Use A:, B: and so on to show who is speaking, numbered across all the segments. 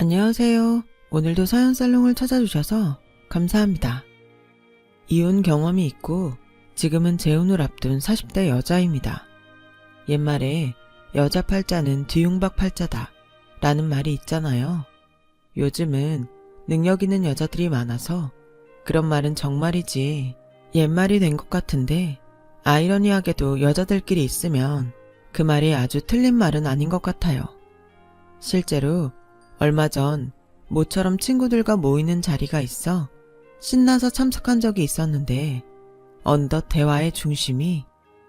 A: 안녕하세요. 오늘도 사연살롱을 찾아주셔서 감사합니다. 이혼 경험이 있고 지금은 재혼을 앞둔 40대 여자입니다. 옛말에 여자 팔자는 뒤흉박 팔자다 라는 말이 있잖아요. 요즘은 능력 있는 여자들이 많아서 그런 말은 정말이지 옛말이 된 것 같은데, 아이러니하게도 여자들끼리 있으면 그 말이 아주 틀린 말은 아닌 것 같아요. 실제로 얼마 전 모처럼 친구들과 모이는 자리가 있어 신나서 참석한 적이 있었는데, 어느덧 대화의 중심이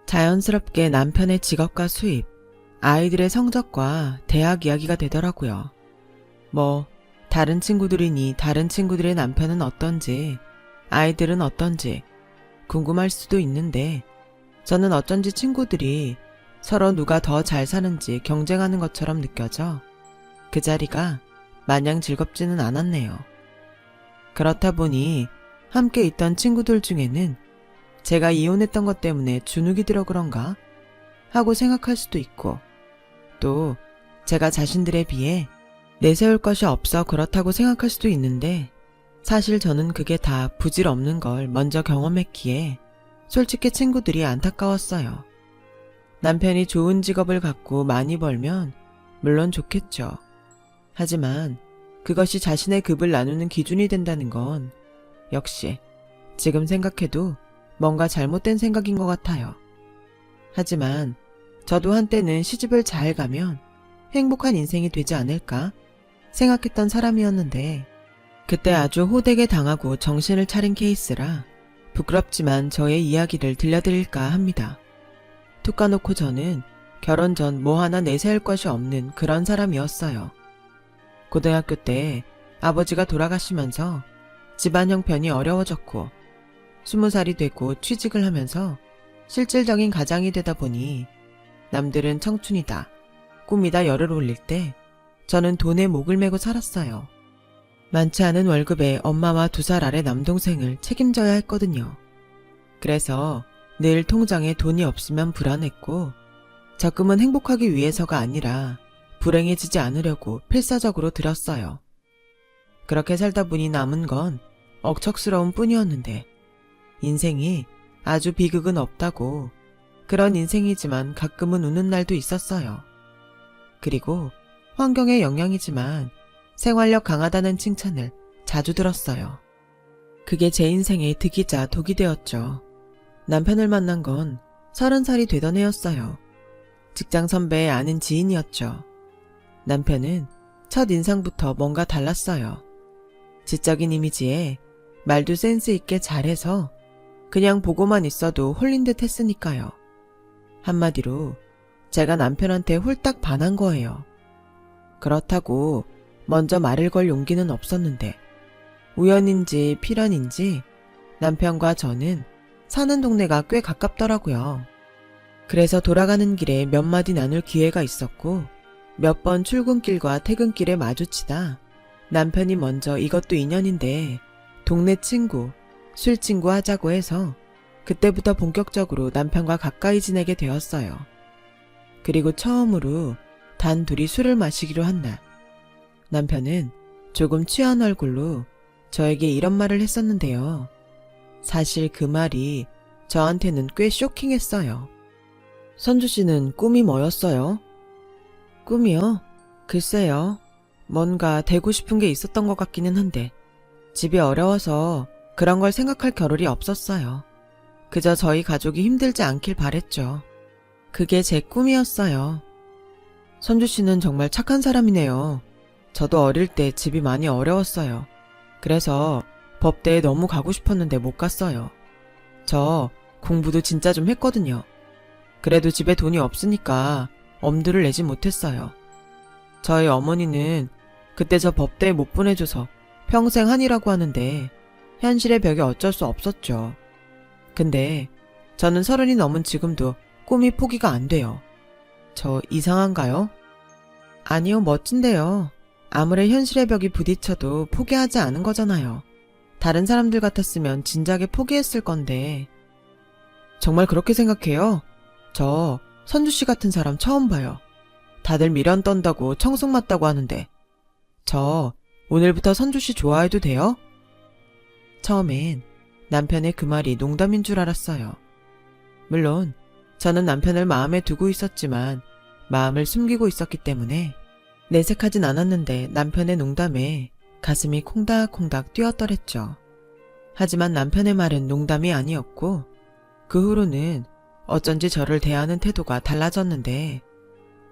A: 자연스럽게 남편의 직업과 수입, 아이들의 성적과 대학 이야기가 되더라고요. 다른 친구들이니 다른 친구들의 남편은 어떤지, 아이들은 어떤지 궁금할 수도 있는데, 저는 어쩐지 친구들이 서로 누가 더 잘 사는지 경쟁하는 것처럼 느껴져 그 자리가 마냥 즐겁지는 않았네요. 그렇다 보니 함께 있던 친구들 중에는 제가 이혼했던 것 때문에 주눅이 들어 그런가 하고 생각할 수도 있고, 또 제가 자신들에 비해 내세울 것이 없어 그렇다고 생각할 수도 있는데, 사실 저는 그게 다 부질없는 걸 먼저 경험했기에 솔직히 친구들이 안타까웠어요. 남편이 좋은 직업을 갖고 많이 벌면 물론 좋겠죠. 하지만 그것이 자신의 급을 나누는 기준이 된다는 건 역시 지금 생각해도 뭔가 잘못된 생각인 것 같아요. 하지만 저도 한때는 시집을 잘 가면 행복한 인생이 되지 않을까 생각했던 사람이었는데, 그때 아주 호되게 당하고 정신을 차린 케이스라 부끄럽지만 저의 이야기를 들려드릴까 합니다. 툭 까놓고 저는 결혼 전 뭐 하나 내세울 것이 없는 그런 사람이었어요. 고등학교 때 아버지가 돌아가시면서 집안 형편이 어려워졌고, 20살이 되고 취직을 하면서 실질적인 가장이 되다 보니 남들은 청춘이다, 꿈이다 열을 올릴 때 저는 돈에 목을 메고 살았어요. 많지 않은 월급에 엄마와 2살 아래 남동생을 책임져야 했거든요. 그래서 늘 통장에 돈이 없으면 불안했고, 적금은 행복하기 위해서가 아니라 불행해지지 않으려고 필사적으로 들었어요. 그렇게 살다 보니 남은 건 억척스러움 뿐이었는데, 인생이 아주 비극은 없다고, 그런 인생이지만 가끔은 우는 날도 있었어요. 그리고 환경의 영향이지만 생활력 강하다는 칭찬을 자주 들었어요. 그게 제 인생의 득이자 독이 되었죠. 남편을 만난 건 30살이 되던 해였어요. 직장 선배의 아는 지인이었죠. 남편은 첫 인상부터 뭔가 달랐어요. 지적인 이미지에 말도 센스 있게 잘해서 그냥 보고만 있어도 홀린 듯 했으니까요. 한마디로 제가 남편한테 홀딱 반한 거예요. 그렇다고 먼저 말을 걸 용기는 없었는데, 우연인지 필연인지 남편과 저는 사는 동네가 꽤 가깝더라고요. 그래서 돌아가는 길에 몇 마디 나눌 기회가 있었고, 몇 번 출근길과 퇴근길에 마주치다 남편이 먼저 이것도 인연인데 동네 친구, 술 친구 하자고 해서 그때부터 본격적으로 남편과 가까이 지내게 되었어요. 그리고 처음으로 단 둘이 술을 마시기로 한 날, 남편은 조금 취한 얼굴로 저에게 이런 말을 했었는데요. 사실 그 말이 저한테는 꽤 쇼킹했어요. 선주 씨는 꿈이 뭐였어요? 꿈이요? 글쎄요. 뭔가 되고 싶은 게 있었던 것 같기는 한데 집이 어려워서 그런 걸 생각할 겨를이 없었어요. 그저 저희 가족이 힘들지 않길 바랬죠. 그게 제 꿈이었어요. 선주 씨는 정말 착한 사람이네요. 저도 어릴 때 집이 많이 어려웠어요. 그래서 법대에 너무 가고 싶었는데 못 갔어요. 저 공부도 진짜 좀 했거든요. 그래도 집에 돈이 없으니까 엄두를 내지 못했어요. 저희 어머니는 그때 저 법대에 못 보내줘서 평생 한이라고 하는데 현실의 벽에 어쩔 수 없었죠. 근데 저는 30이 넘은 지금도 꿈이 포기가 안 돼요. 저 이상한가요? 아니요, 멋진데요. 아무리 현실의 벽이 부딪혀도 포기하지 않은 거잖아요. 다른 사람들 같았으면 진작에 포기했을 건데. 정말 그렇게 생각해요? 저 선주씨 같은 사람 처음 봐요. 다들 미련 떤다고 청승 맞다고 하는데 저 오늘부터 선주씨 좋아해도 돼요? 처음엔 남편의 그 말이 농담인 줄 알았어요. 물론 저는 남편을 마음에 두고 있었지만 마음을 숨기고 있었기 때문에 내색하진 않았는데 남편의 농담에 가슴이 콩닥콩닥 뛰었더랬죠. 하지만 남편의 말은 농담이 아니었고 그 후로는 어쩐지 저를 대하는 태도가 달라졌는데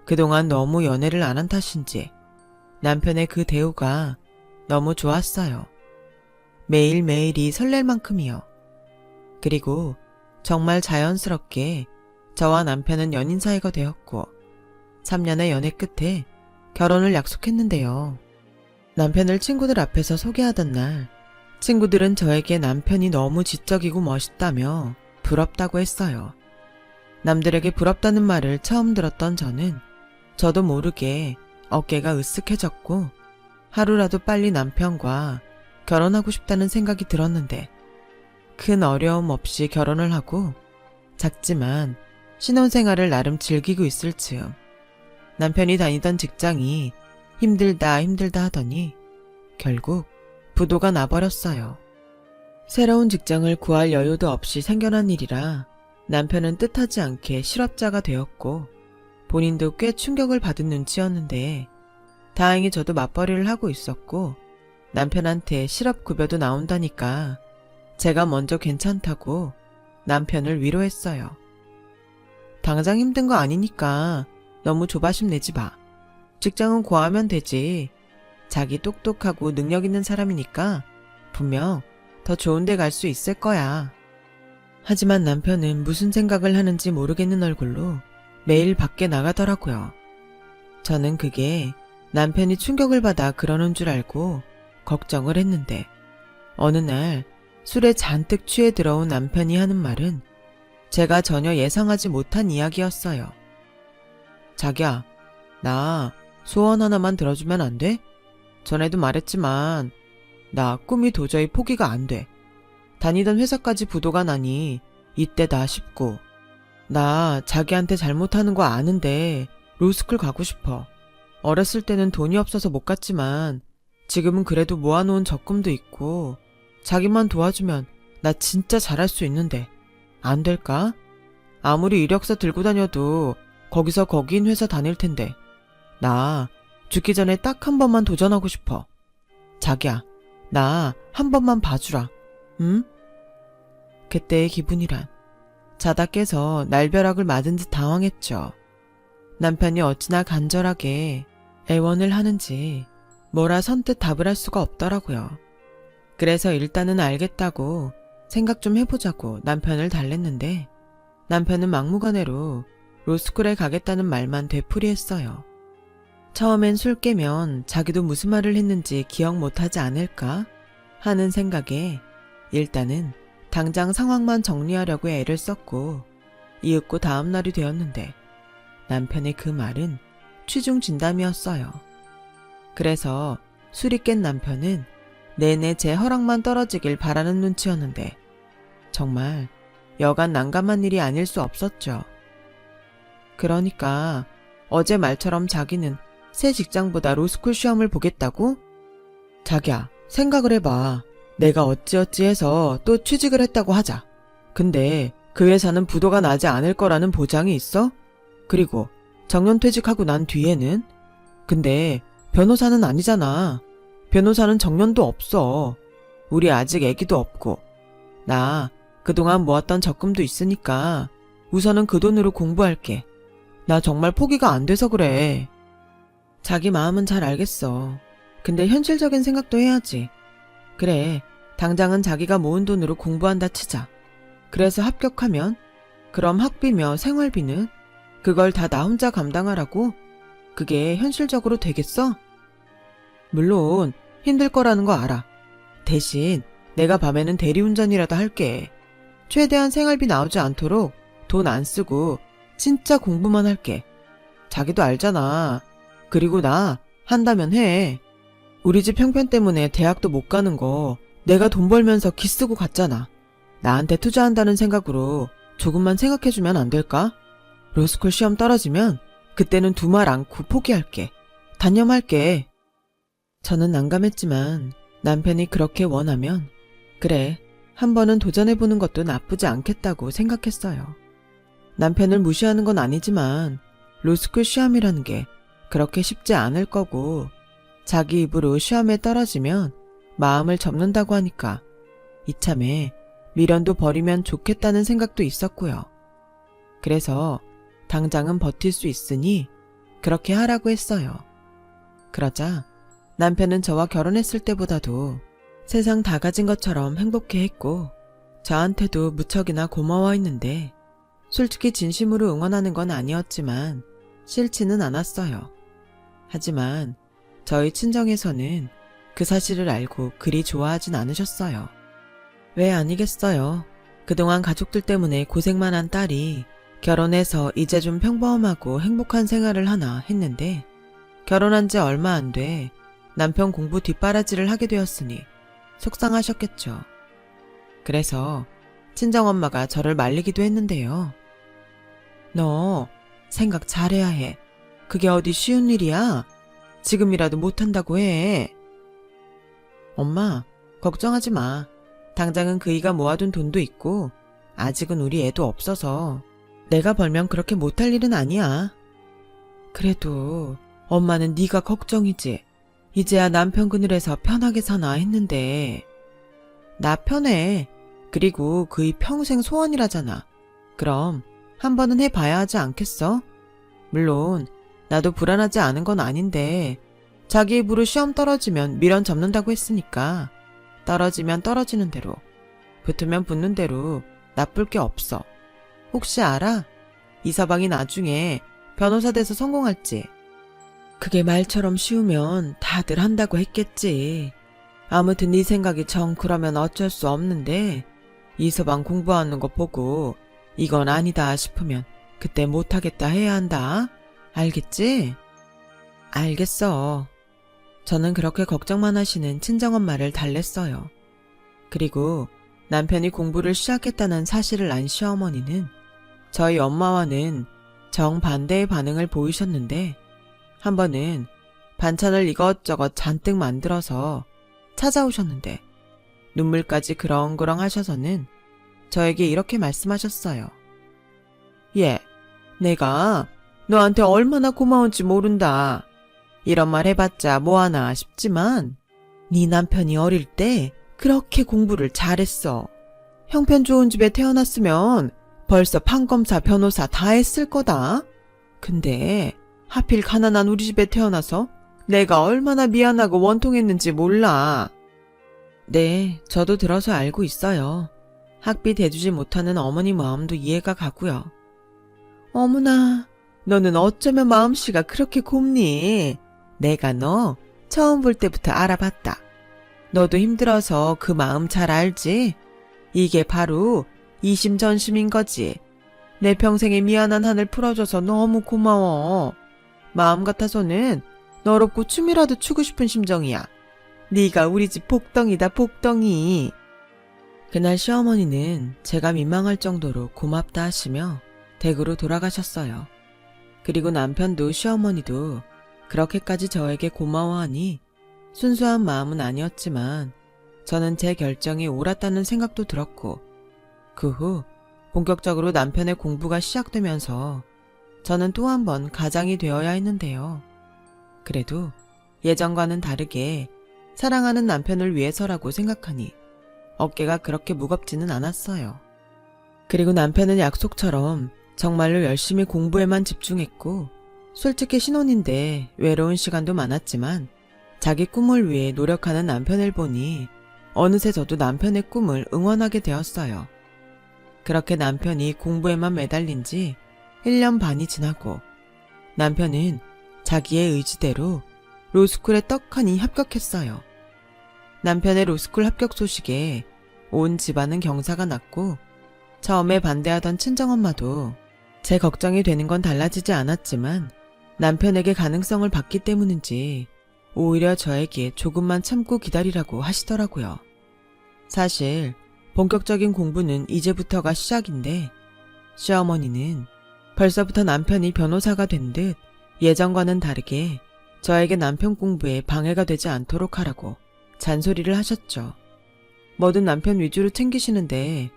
A: 그동안 너무 연애를 안 한 탓인지 남편의 그 대우가 너무 좋았어요. 매일매일이 설렐 만큼이요. 그리고 정말 자연스럽게 저와 남편은 연인 사이가 되었고 3년의 연애 끝에 결혼을 약속했는데요. 남편을 친구들 앞에서 소개하던 날 친구들은 저에게 남편이 너무 지적이고 멋있다며 부럽다고 했어요. 남들에게 부럽다는 말을 처음 들었던 저는 저도 모르게 어깨가 으쓱해졌고 하루라도 빨리 남편과 결혼하고 싶다는 생각이 들었는데 큰 어려움 없이 결혼을 하고 작지만 신혼생활을 나름 즐기고 있을 즈음 남편이 다니던 직장이 힘들다 하더니 결국 부도가 나버렸어요. 새로운 직장을 구할 여유도 없이 생겨난 일이라 남편은 뜻하지 않게 실업자가 되었고 본인도 꽤 충격을 받은 눈치였는데 다행히 저도 맞벌이를 하고 있었고 남편한테 실업급여도 나온다니까 제가 먼저 괜찮다고 남편을 위로했어요. 당장 힘든 거 아니니까 너무 조바심 내지 마. 직장은 구하면 되지. 자기 똑똑하고 능력 있는 사람이니까 분명 더 좋은 데 갈 수 있을 거야. 하지만 남편은 무슨 생각을 하는지 모르겠는 얼굴로 매일 밖에 나가더라고요. 저는 그게 남편이 충격을 받아 그러는 줄 알고 걱정을 했는데 어느 날 술에 잔뜩 취해 들어온 남편이 하는 말은 제가 전혀 예상하지 못한 이야기였어요. 자기야, 나 소원 하나만 들어주면 안 돼? 전에도 말했지만 나 꿈이 도저히 포기가 안 돼. 다니던 회사까지 부도가 나니 이때다 싶고 나 자기한테 잘못하는 거 아는데 로스쿨 가고 싶어. 어렸을 때는 돈이 없어서 못 갔지만 지금은 그래도 모아놓은 적금도 있고 자기만 도와주면 나 진짜 잘할 수 있는데 안 될까? 아무리 이력서 들고 다녀도 거기서 거기인 회사 다닐 텐데 나 죽기 전에 딱 한 번만 도전하고 싶어. 자기야, 나 한 번만 봐주라. 응? 그때의 기분이란 자다 깨서 날벼락을 맞은 듯 당황했죠. 남편이 어찌나 간절하게 애원을 하는지 뭐라 선뜻 답을 할 수가 없더라고요. 그래서 일단은 알겠다고 생각 좀 해보자고 남편을 달랬는데 남편은 막무가내로 로스쿨에 가겠다는 말만 되풀이했어요. 처음엔 술 깨면 자기도 무슨 말을 했는지 기억 못하지 않을까 하는 생각에 일단은 당장 상황만 정리하려고 애를 썼고 이윽고 다음 날이 되었는데 남편의 그 말은 취중 진담이었어요. 그래서 술이 깬 남편은 내내 제 허락만 떨어지길 바라는 눈치였는데 정말 여간 난감한 일이 아닐 수 없었죠. 그러니까 어제 말처럼 자기는 새 직장보다 로스쿨 시험을 보겠다고? 자기야, 생각을 해봐. 내가 어찌어찌 해서 또 취직을 했다고 하자. 근데 그 회사는 부도가 나지 않을 거라는 보장이 있어? 그리고 정년퇴직하고 난 뒤에는? 근데 변호사는 아니잖아. 변호사는 정년도 없어. 우리 아직 애기도 없고. 나 그동안 모았던 적금도 있으니까 우선은 그 돈으로 공부할게. 나 정말 포기가 안 돼서 그래. 자기 마음은 잘 알겠어. 근데 현실적인 생각도 해야지. 그래, 당장은 자기가 모은 돈으로 공부한다 치자. 그래서 합격하면? 그럼 학비며 생활비는? 그걸 다 나 혼자 감당하라고? 그게 현실적으로 되겠어? 물론 힘들 거라는 거 알아. 대신 내가 밤에는 대리운전이라도 할게. 최대한 생활비 나오지 않도록 돈 안 쓰고 진짜 공부만 할게. 자기도 알잖아. 그리고 나 한다면 해. 우리 집 형편 때문에 대학도 못 가는 거 내가 돈 벌면서 기 쓰고 갔잖아. 나한테 투자한다는 생각으로 조금만 생각해주면 안 될까? 로스쿨 시험 떨어지면 그때는 두말 않고 포기할게. 단념할게. 저는 난감했지만 남편이 그렇게 원하면 그래, 한 번은 도전해보는 것도 나쁘지 않겠다고 생각했어요. 남편을 무시하는 건 아니지만 로스쿨 시험이라는 게 그렇게 쉽지 않을 거고 자기 입으로 시험에 떨어지면 마음을 접는다고 하니까 이참에 미련도 버리면 좋겠다는 생각도 있었고요. 그래서 당장은 버틸 수 있으니 그렇게 하라고 했어요. 그러자 남편은 저와 결혼했을 때보다도 세상 다 가진 것처럼 행복해했고 저한테도 무척이나 고마워했는데 솔직히 진심으로 응원하는 건 아니었지만 싫지는 않았어요. 하지만 저희 친정에서는 그 사실을 알고 그리 좋아하진 않으셨어요. 왜 아니겠어요. 그동안 가족들 때문에 고생만 한 딸이 결혼해서 이제 좀 평범하고 행복한 생활을 하나 했는데 결혼한 지 얼마 안 돼 남편 공부 뒷바라지를 하게 되었으니 속상하셨겠죠. 그래서 친정엄마가 저를 말리기도 했는데요. 너 생각 잘해야 해. 그게 어디 쉬운 일이야? 지금이라도 못한다고 해. 엄마, 걱정하지 마. 당장은 그이가 모아둔 돈도 있고 아직은 우리 애도 없어서 내가 벌면 그렇게 못할 일은 아니야. 그래도 엄마는 네가 걱정이지. 이제야 남편 그늘에서 편하게 사나 했는데. 나 편해. 그리고 그이 평생 소원이라잖아. 그럼 한 번은 해봐야 하지 않겠어? 물론 나도 불안하지 않은 건 아닌데 자기 입으로 시험 떨어지면 미련 접는다고 했으니까 떨어지면 떨어지는 대로 붙으면 붙는 대로 나쁠 게 없어. 혹시 알아? 이 서방이 나중에 변호사 돼서 성공할지. 그게 말처럼 쉬우면 다들 한다고 했겠지. 아무튼 네 생각이 정 그러면 어쩔 수 없는데 이 서방 공부하는 거 보고 이건 아니다 싶으면 그때 못하겠다 해야 한다. 알겠지? 알겠어. 저는 그렇게 걱정만 하시는 친정엄마를 달랬어요. 그리고 남편이 공부를 시작했다는 사실을 안 시어머니는 저희 엄마와는 정반대의 반응을 보이셨는데 한 번은 반찬을 이것저것 잔뜩 만들어서 찾아오셨는데 눈물까지 그렁그렁 하셔서는 저에게 이렇게 말씀하셨어요. 얘, 내가 너한테 얼마나 고마운지 모른다. 이런 말 해봤자 뭐하나 싶지만 네 남편이 어릴 때 그렇게 공부를 잘했어. 형편 좋은 집에 태어났으면 벌써 판검사, 변호사 다 했을 거다. 근데 하필 가난한 우리 집에 태어나서 내가 얼마나 미안하고 원통했는지 몰라. 네, 저도 들어서 알고 있어요. 학비 대주지 못하는 어머니 마음도 이해가 가고요. 어머나, 너는 어쩌면 마음씨가 그렇게 곱니? 내가 너 처음 볼 때부터 알아봤다. 너도 힘들어서 그 마음 잘 알지? 이게 바로 이심전심인 거지. 내 평생에 미안한 한을 풀어줘서 너무 고마워. 마음 같아서는 너로 고춤이라도 추고 싶은 심정이야. 네가 우리 집 복덩이다, 복덩이. 그날 시어머니는 제가 민망할 정도로 고맙다 하시며 댁으로 돌아가셨어요. 그리고 남편도 시어머니도 그렇게까지 저에게 고마워하니 순수한 마음은 아니었지만 저는 제 결정이 옳았다는 생각도 들었고 그 후 본격적으로 남편의 공부가 시작되면서 저는 또 한 번 가장이 되어야 했는데요. 그래도 예전과는 다르게 사랑하는 남편을 위해서라고 생각하니 어깨가 그렇게 무겁지는 않았어요. 그리고 남편은 약속처럼 정말로 열심히 공부에만 집중했고 솔직히 신혼인데 외로운 시간도 많았지만 자기 꿈을 위해 노력하는 남편을 보니 어느새 저도 남편의 꿈을 응원하게 되었어요. 그렇게 남편이 공부에만 매달린 지 1년 반이 지나고 남편은 자기의 의지대로 로스쿨에 떡하니 합격했어요. 남편의 로스쿨 합격 소식에 온 집안은 경사가 났고 처음에 반대하던 친정엄마도 제 걱정이 되는 건 달라지지 않았지만 남편에게 가능성을 봤기 때문인지 오히려 저에게 조금만 참고 기다리라고 하시더라고요. 사실 본격적인 공부는 이제부터가 시작인데 시어머니는 벌써부터 남편이 변호사가 된 듯 예전과는 다르게 저에게 남편 공부에 방해가 되지 않도록 하라고 잔소리를 하셨죠. 뭐든 남편 위주로 챙기시는데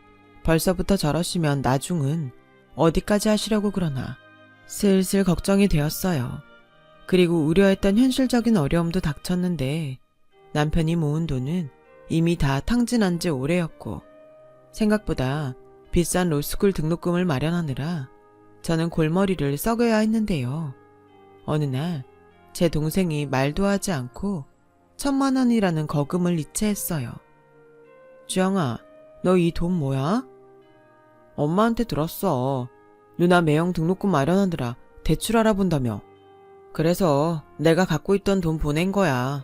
A: 벌써부터 저러시면 나중은 어디까지 하시려고 그러나 슬슬 걱정이 되었어요. 그리고 우려했던 현실적인 어려움도 닥쳤는데 남편이 모은 돈은 이미 다 탕진한 지 오래였고 생각보다 비싼 로스쿨 등록금을 마련하느라 저는 골머리를 썩어야 했는데요. 어느 날 제 동생이 말도 하지 않고 1,000만 원이라는 거금을 이체했어요. 주영아, 너 이 돈 뭐야? 엄마한테 들었어. 누나 매형 등록금 마련하느라 대출 알아본다며. 그래서 내가 갖고 있던 돈 보낸 거야.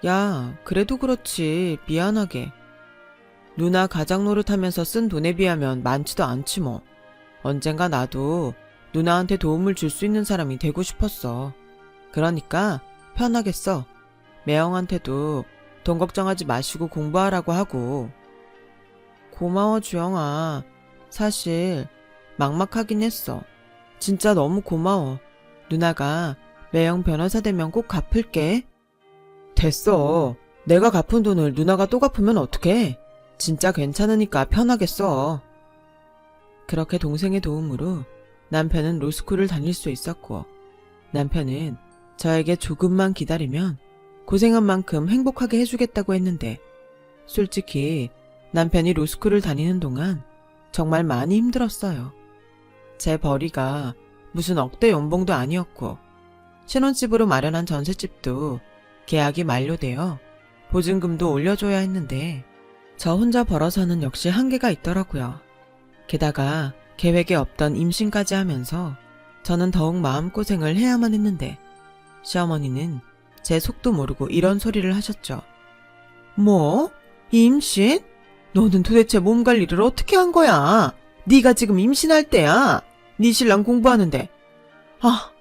A: 야, 그래도 그렇지. 미안하게. 누나 가장 노릇하면서 쓴 돈에 비하면 많지도 않지 뭐. 언젠가 나도 누나한테 도움을 줄 수 있는 사람이 되고 싶었어. 그러니까 편하게 써. 매형한테도 돈 걱정하지 마시고 공부하라고 하고. 고마워 주영아. 사실 막막하긴 했어. 진짜 너무 고마워. 누나가 매형 변호사 되면 꼭 갚을게. 됐어. 내가 갚은 돈을 누나가 또 갚으면 어떡해. 진짜 괜찮으니까 편하게 써. 그렇게 동생의 도움으로 남편은 로스쿨을 다닐 수 있었고 남편은 저에게 조금만 기다리면 고생한 만큼 행복하게 해주겠다고 했는데 솔직히 남편이 로스쿨을 다니는 동안 정말 많이 힘들었어요. 제 벌이가 무슨 억대 연봉도 아니었고 신혼집으로 마련한 전셋집도 계약이 만료되어 보증금도 올려줘야 했는데 저 혼자 벌어서는 역시 한계가 있더라고요. 게다가 계획에 없던 임신까지 하면서 저는 더욱 마음고생을 해야만 했는데 시어머니는 제 속도 모르고 이런 소리를 하셨죠. 뭐? 임신? 너는 도대체 몸 관리를 어떻게 한 거야? 네가 지금 임신할 때야. 네 신랑 공부하는데. 아,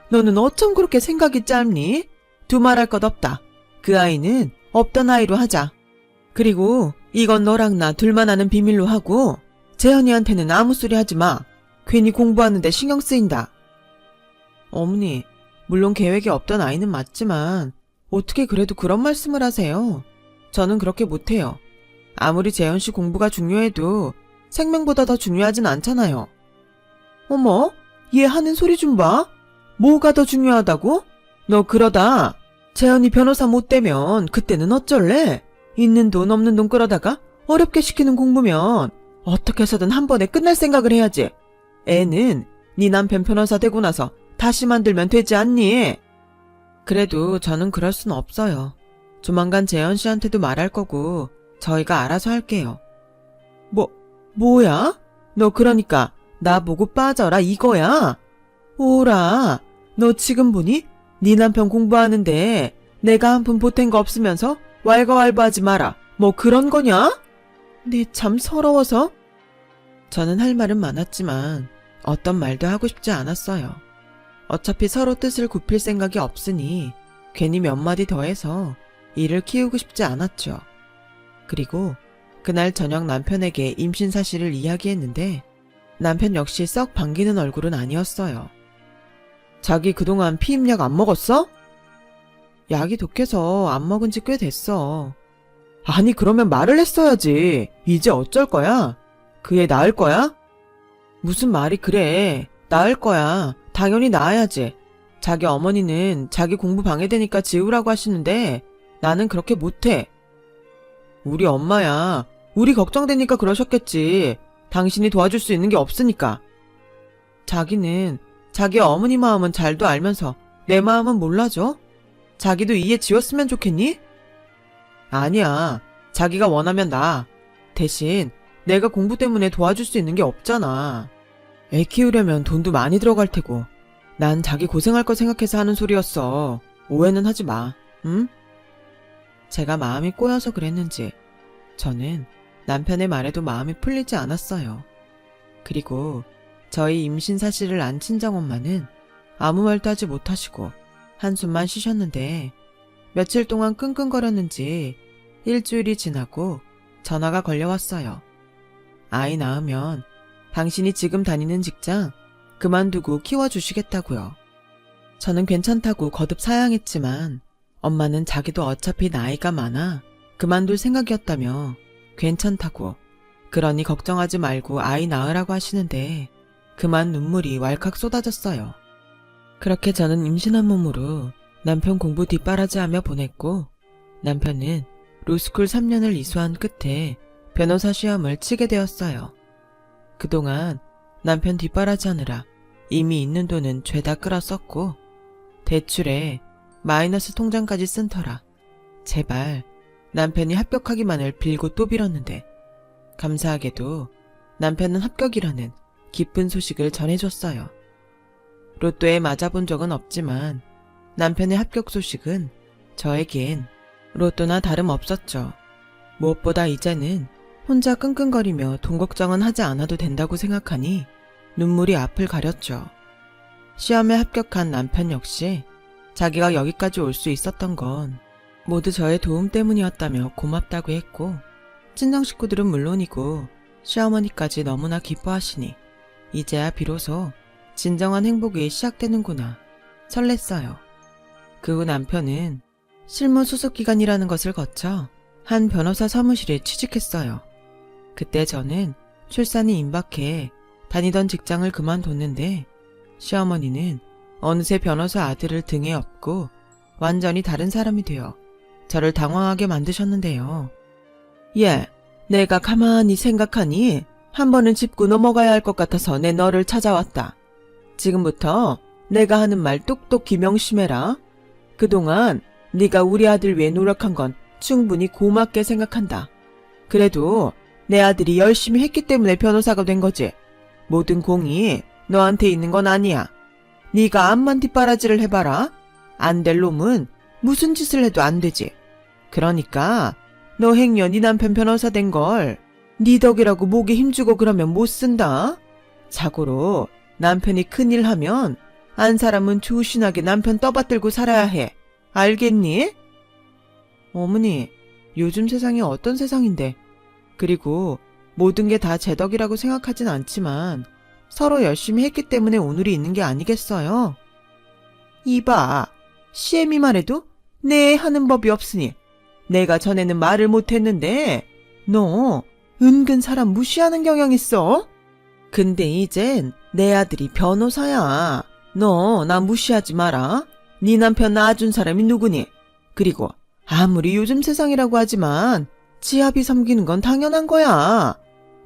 A: 너는 어쩜 그렇게 생각이 짧니? 두말할 것 없다. 그 아이는 없던 아이로 하자. 그리고 이건 너랑 나 둘만 아는 비밀로 하고 재현이한테는 아무 소리 하지 마. 괜히 공부하는데 신경 쓰인다. 어머니, 물론 계획에 없던 아이는 맞지만 어떻게 그래도 그런 말씀을 하세요? 저는 그렇게 못해요. 아무리 재현 씨 공부가 중요해도 생명보다 더 중요하진 않잖아요. 어머, 얘 하는 소리 좀 봐. 뭐가 더 중요하다고? 너 그러다 재현이 변호사 못 되면 그때는 어쩔래? 있는 돈 없는 돈 끌어다가 어렵게 시키는 공부면 어떻게 해서든 한 번에 끝날 생각을 해야지. 애는 네 남편 변호사 되고 나서 다시 만들면 되지 않니? 그래도 저는 그럴 순 없어요. 조만간 재현 씨한테도 말할 거고 저희가 알아서 할게요. 뭐야? 너 그러니까 나 보고 빠져라 이거야? 오라, 너 지금 보니? 네 남편 공부하는데 내가 한 푼 보탠 거 없으면서 왈가왈부하지 마라. 뭐 그런 거냐? 네 참 서러워서. 저는 할 말은 많았지만 어떤 말도 하고 싶지 않았어요. 어차피 서로 뜻을 굽힐 생각이 없으니 괜히 몇 마디 더해서 일을 키우고 싶지 않았죠. 그리고 그날 저녁 남편에게 임신 사실을 이야기했는데 남편 역시 썩 반기는 얼굴은 아니었어요. 자기 그동안 피임약 안 먹었어? 약이 독해서 안 먹은 지 꽤 됐어. 아니 그러면 말을 했어야지. 이제 어쩔 거야? 그 애 낳을 거야? 무슨 말이 그래. 낳을 거야. 당연히 낳아야지. 자기 어머니는 자기 공부 방해되니까 지우라고 하시는데 나는 그렇게 못해. 우리 엄마야. 우리 걱정되니까 그러셨겠지. 당신이 도와줄 수 있는 게 없으니까. 자기는 자기 어머니 마음은 잘도 알면서 내 마음은 몰라줘? 자기도 이해 지웠으면 좋겠니? 아니야. 자기가 원하면 나. 대신 내가 공부 때문에 도와줄 수 있는 게 없잖아. 애 키우려면 돈도 많이 들어갈 테고 난 자기 고생할 거 생각해서 하는 소리였어. 오해는 하지 마. 응? 제가 마음이 꼬여서 그랬는지 저는 남편의 말에도 마음이 풀리지 않았어요. 그리고 저희 임신 사실을 안 친정엄마는 아무 말도 하지 못하시고 한숨만 쉬셨는데 며칠 동안 끙끙거렸는지 일주일이 지나고 전화가 걸려왔어요. 아이 낳으면 당신이 지금 다니는 직장 그만두고 키워주시겠다고요. 저는 괜찮다고 거듭 사양했지만 엄마는 자기도 어차피 나이가 많아 그만둘 생각이었다며 괜찮다고, 그러니 걱정하지 말고 아이 낳으라고 하시는데 그만 눈물이 왈칵 쏟아졌어요. 그렇게 저는 임신한 몸으로 남편 공부 뒷바라지하며 보냈고, 남편은 로스쿨 3년을 이수한 끝에 변호사 시험을 치게 되었어요. 그동안 남편 뒷바라지하느라 이미 있는 돈은 죄다 끌어 썼고 대출에 마이너스 통장까지 쓴 터라 제발 남편이 합격하기만을 빌고 또 빌었는데, 감사하게도 남편은 합격이라는 기쁜 소식을 전해줬어요. 로또에 맞아본 적은 없지만 남편의 합격 소식은 저에겐 로또나 다름없었죠. 무엇보다 이제는 혼자 끙끙거리며 돈 걱정은 하지 않아도 된다고 생각하니 눈물이 앞을 가렸죠. 시험에 합격한 남편 역시 자기가 여기까지 올 수 있었던 건 모두 저의 도움 때문이었다며 고맙다고 했고, 친정 식구들은 물론이고 시어머니까지 너무나 기뻐하시니 이제야 비로소 진정한 행복이 시작되는구나 설렜어요. 그 후 남편은 실무 수습 기간이라는 것을 거쳐 한 변호사 사무실에 취직했어요. 그때 저는 출산이 임박해 다니던 직장을 그만뒀는데 시어머니는 어느새 변호사 아들을 등에 업고 완전히 다른 사람이 되어 저를 당황하게 만드셨는데요. 예, 내가 가만히 생각하니 한 번은 짚고 넘어가야 할 것 같아서 내 너를 찾아왔다. 지금부터 내가 하는 말 똑똑히 명심해라. 그동안 네가 우리 아들 위해 노력한 건 충분히 고맙게 생각한다. 그래도 내 아들이 열심히 했기 때문에 변호사가 된 거지. 모든 공이 너한테 있는 건 아니야. 네가 암만 뒷바라지를 해봐라. 안 될 놈은 무슨 짓을 해도 안 되지. 그러니까 너 행여 네 남편 변호사 된 걸 네 덕이라고 목에 힘주고 그러면 못 쓴다. 자고로 남편이 큰일 하면 안 사람은 조신하게 남편 떠받들고 살아야 해. 알겠니? 어머니, 요즘 세상이 어떤 세상인데, 그리고 모든 게 다 제 덕이라고 생각하진 않지만 서로 열심히 했기 때문에 오늘이 있는 게 아니겠어요? 이봐, 시엠이 말해도 네 하는 법이 없으니 내가 전에는 말을 못했는데 너 은근 사람 무시하는 경향 있어? 근데 이젠 내 아들이 변호사야. 너 나 무시하지 마라. 네 남편 낳아준 사람이 누구니? 그리고 아무리 요즘 세상이라고 하지만 지아비 섬기는 건 당연한 거야.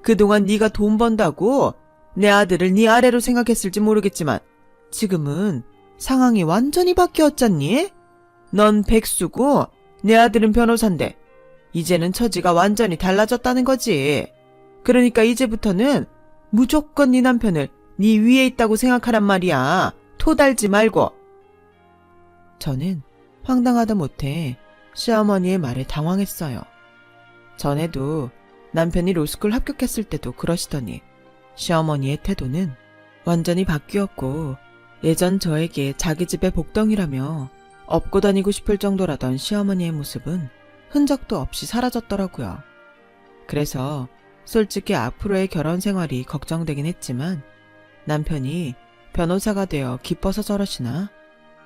A: 그동안 네가 돈 번다고 내 아들을 네 아래로 생각했을지 모르겠지만 지금은 상황이 완전히 바뀌었잖니? 넌 백수고 내 아들은 변호사인데 이제는 처지가 완전히 달라졌다는 거지. 그러니까 이제부터는 무조건 네 남편을 네 위에 있다고 생각하란 말이야. 토달지 말고. 저는 황당하다 못해 시어머니의 말에 당황했어요. 전에도 남편이 로스쿨 합격했을 때도 그러시더니 시어머니의 태도는 완전히 바뀌었고 예전 저에게 자기 집의 복덩이라며 업고 다니고 싶을 정도라던 시어머니의 모습은 흔적도 없이 사라졌더라고요. 그래서 솔직히 앞으로의 결혼 생활이 걱정되긴 했지만 남편이 변호사가 되어 기뻐서 저러시나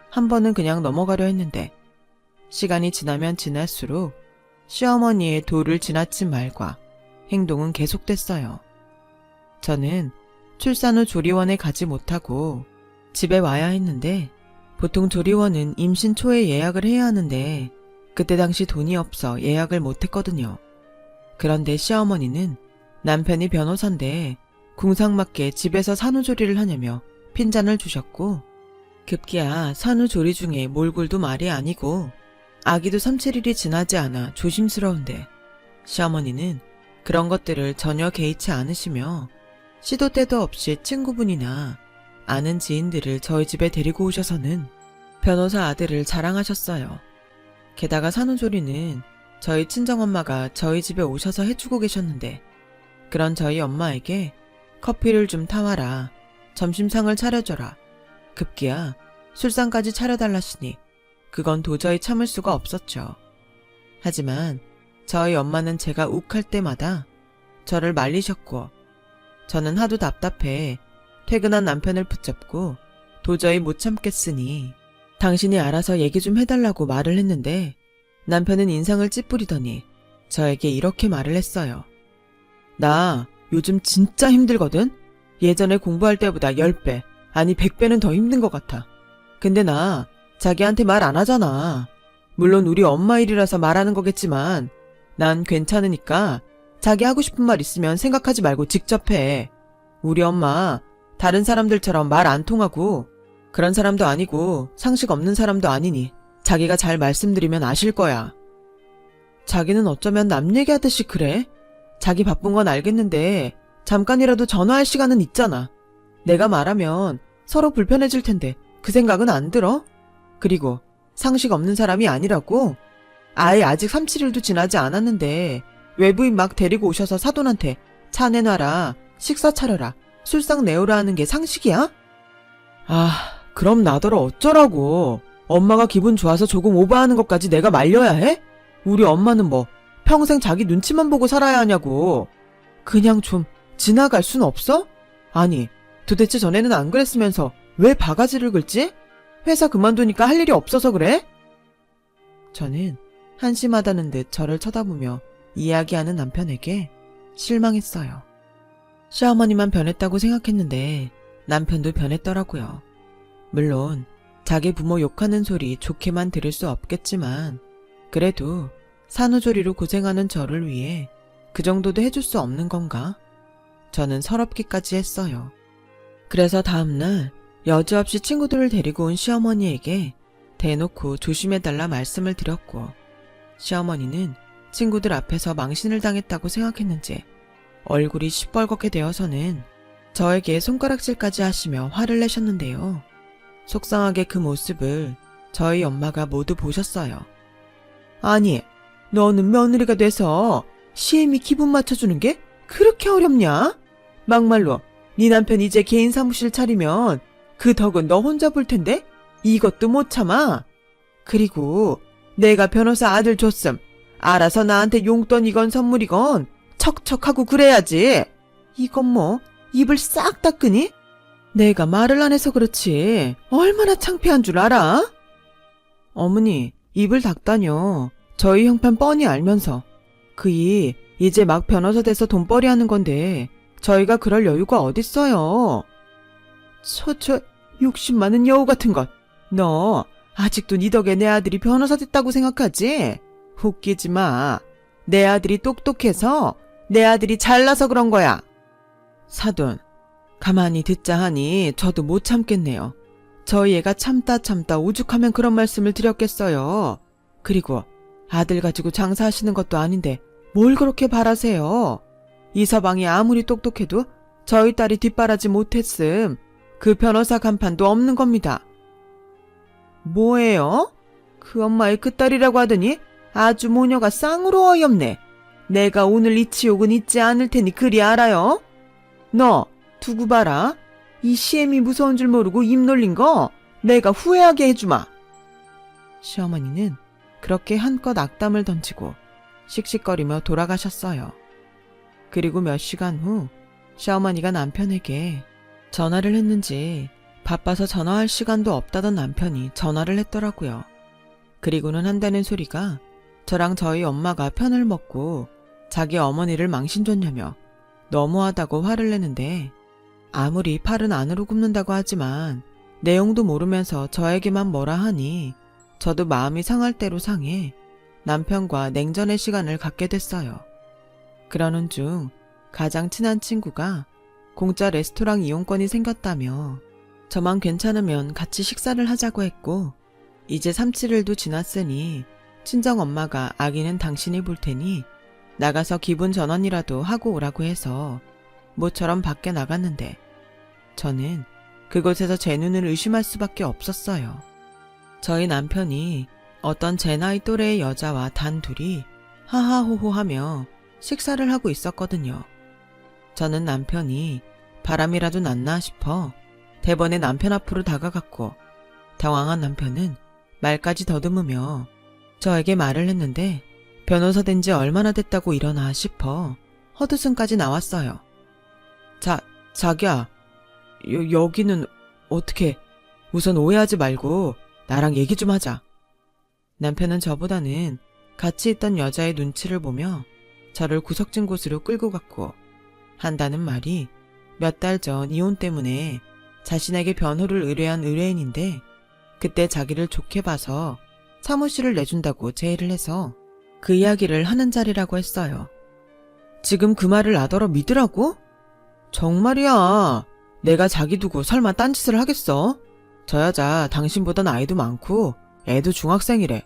A: 한 번은 그냥 넘어가려 했는데 시간이 지나면 지날수록 시어머니의 도를 지나친 말과 행동은 계속됐어요. 저는 출산 후 조리원에 가지 못하고 집에 와야 했는데 보통 조리원은 임신 초에 예약을 해야 하는데 그때 당시 돈이 없어 예약을 못했거든요. 그런데 시어머니는 남편이 변호사인데 궁상맞게 집에서 산후조리를 하냐며 핀잔을 주셨고 급기야 산후조리 중에 몰골도 말이 아니고 아기도 3, 7일이 지나지 않아 조심스러운데 시어머니는 그런 것들을 전혀 개의치 않으시며 시도 때도 없이 친구분이나 아는 지인들을 저희 집에 데리고 오셔서는 변호사 아들을 자랑하셨어요. 게다가 산후조리는 저희 친정엄마가 저희 집에 오셔서 해주고 계셨는데 그런 저희 엄마에게 커피를 좀 타와라, 점심상을 차려줘라, 급기야 술상까지 차려달라시니 그건 도저히 참을 수가 없었죠. 하지만 저희 엄마는 제가 욱할 때마다 저를 말리셨고 저는 하도 답답해 퇴근한 남편을 붙잡고 도저히 못 참겠으니 당신이 알아서 얘기 좀 해달라고 말을 했는데 남편은 인상을 찌푸리더니 저에게 이렇게 말을 했어요. 나 요즘 진짜 힘들거든? 예전에 공부할 때보다 10배, 아니 100배는 더 힘든 것 같아. 근데 나 자기한테 말 안 하잖아. 물론 우리 엄마 일이라서 말하는 거겠지만 난 괜찮으니까 자기 하고 싶은 말 있으면 생각하지 말고 직접 해. 우리 엄마 다른 사람들처럼 말 안 통하고 그런 사람도 아니고 상식 없는 사람도 아니니 자기가 잘 말씀드리면 아실 거야. 자기는 어쩌면 남 얘기하듯이 그래? 자기 바쁜 건 알겠는데 잠깐이라도 전화할 시간은 있잖아. 내가 말하면 서로 불편해질 텐데 그 생각은 안 들어? 그리고 상식 없는 사람이 아니라고? 아예 아직 3, 7일도 지나지 않았는데 외부인 막 데리고 오셔서 사돈한테 차 내놔라, 식사 차려라, 술상 내오라 하는 게 상식이야? 아, 그럼 나더러 어쩌라고. 엄마가 기분 좋아서 조금 오버하는 것까지 내가 말려야 해? 우리 엄마는 뭐 평생 자기 눈치만 보고 살아야 하냐고. 그냥 좀 지나갈 순 없어? 아니, 도대체 전에는 안 그랬으면서 왜 바가지를 긁지? 회사 그만두니까 할 일이 없어서 그래? 저는 한심하다는 듯 저를 쳐다보며 이야기하는 남편에게 실망했어요. 시어머니만 변했다고 생각했는데 남편도 변했더라고요. 물론 자기 부모 욕하는 소리 좋게만 들을 수 없겠지만 그래도 산후조리로 고생하는 저를 위해 그 정도도 해줄 수 없는 건가? 저는 서럽기까지 했어요. 그래서 다음날 여지없이 친구들을 데리고 온 시어머니에게 대놓고 조심해달라 말씀을 드렸고 시어머니는 친구들 앞에서 망신을 당했다고 생각했는지 얼굴이 시뻘겋게 되어서는 저에게 손가락질까지 하시며 화를 내셨는데요. 속상하게 그 모습을 저희 엄마가 모두 보셨어요. 아니, 너는 며느리가 돼서 시애미 기분 맞춰주는 게 그렇게 어렵냐? 막말로 네 남편 이제 개인 사무실 차리면 그 덕은 너 혼자 볼 텐데 이것도 못 참아. 그리고 내가 변호사 아들 줬음. 알아서 나한테 용돈이건 선물이건 척척하고 그래야지. 이건 뭐 입을 싹 닦으니? 내가 말을 안 해서 그렇지 얼마나 창피한 줄 알아? 어머니, 입을 닦다뇨. 저희 형편 뻔히 알면서. 그 일 이제 막 변호사 돼서 돈벌이 하는 건데 저희가 그럴 여유가 어딨어요. 저 욕심 많은 여우 같은 것. 너 아직도 네 덕에 내 아들이 변호사 됐다고 생각하지? 웃기지 마. 내 아들이 똑똑해서 내 아들이 잘나서 그런 거야. 사돈, 가만히 듣자 하니 저도 못 참겠네요. 저희 애가 참다 오죽하면 그런 말씀을 드렸겠어요. 그리고 아들 가지고 장사하시는 것도 아닌데 뭘 그렇게 바라세요. 이 서방이 아무리 똑똑해도 저희 딸이 뒷바라지 못했음. 그 변호사 간판도 없는 겁니다. 뭐예요? 그 엄마의 그 딸이라고 하더니 아주 모녀가 쌍으로 어이없네. 내가 오늘 이 치욕은 잊지 않을 테니 그리 알아요. 너 두고 봐라. 이 시엠이 무서운 줄 모르고 입 놀린 거 내가 후회하게 해주마. 시어머니는 그렇게 한껏 악담을 던지고 씩씩거리며 돌아가셨어요. 그리고 몇 시간 후 시어머니가 남편에게 전화를 했는지 바빠서 전화할 시간도 없다던 남편이 전화를 했더라고요. 그리고는 한다는 소리가 저랑 저희 엄마가 편을 먹고 자기 어머니를 망신 줬냐며 너무하다고 화를 내는데 아무리 팔은 안으로 굽는다고 하지만 내용도 모르면서 저에게만 뭐라 하니 저도 마음이 상할 대로 상해 남편과 냉전의 시간을 갖게 됐어요. 그러는 중 가장 친한 친구가 공짜 레스토랑 이용권이 생겼다며 저만 괜찮으면 같이 식사를 하자고 했고 이제 3, 7일도 지났으니 친정엄마가 아기는 당신이 볼 테니 나가서 기분 전환이라도 하고 오라고 해서 모처럼 밖에 나갔는데 저는 그곳에서 제 눈을 의심할 수밖에 없었어요. 저희 남편이 어떤 제 나이 또래의 여자와 단둘이 하하호호하며 식사를 하고 있었거든요. 저는 남편이 바람이라도 났나 싶어 대번에 남편 앞으로 다가갔고 당황한 남편은 말까지 더듬으며 저에게 말을 했는데 변호사 된 지 얼마나 됐다고 이러나 싶어 헛웃음까지 나왔어요. 자기야, 여기는 어떻게 우선 오해하지 말고 나랑 얘기 좀 하자. 남편은 저보다는 같이 있던 여자의 눈치를 보며 저를 구석진 곳으로 끌고 갔고 한다는 말이 몇 달 전 이혼 때문에 자신에게 변호를 의뢰한 의뢰인인데 그때 자기를 좋게 봐서 사무실을 내준다고 제의를 해서 그 이야기를 하는 자리라고 했어요. 지금 그 말을 나더러 믿으라고? 정말이야. 내가 자기 두고 설마 딴짓을 하겠어? 저 여자 당신보다 나이도 많고 애도 중학생이래.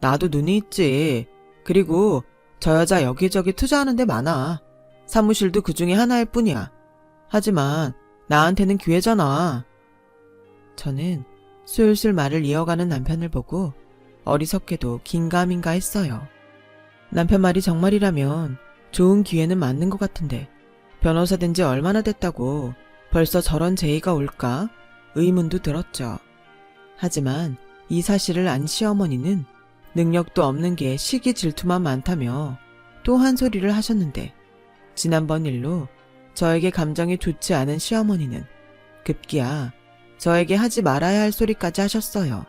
A: 나도 눈이 있지. 그리고 저 여자 여기저기 투자하는 데 많아. 사무실도 그 중에 하나일 뿐이야. 하지만 나한테는 기회잖아. 저는 슬슬 말을 이어가는 남편을 보고 어리석게도 긴가민가 했어요. 남편 말이 정말이라면 좋은 기회는 맞는 것 같은데 변호사 된 지 얼마나 됐다고 벌써 저런 제의가 올까 의문도 들었죠. 하지만 이 사실을 안 시어머니는 능력도 없는 게 시기 질투만 많다며 또 한 소리를 하셨는데 지난번 일로 저에게 감정이 좋지 않은 시어머니는 급기야 저에게 하지 말아야 할 소리까지 하셨어요.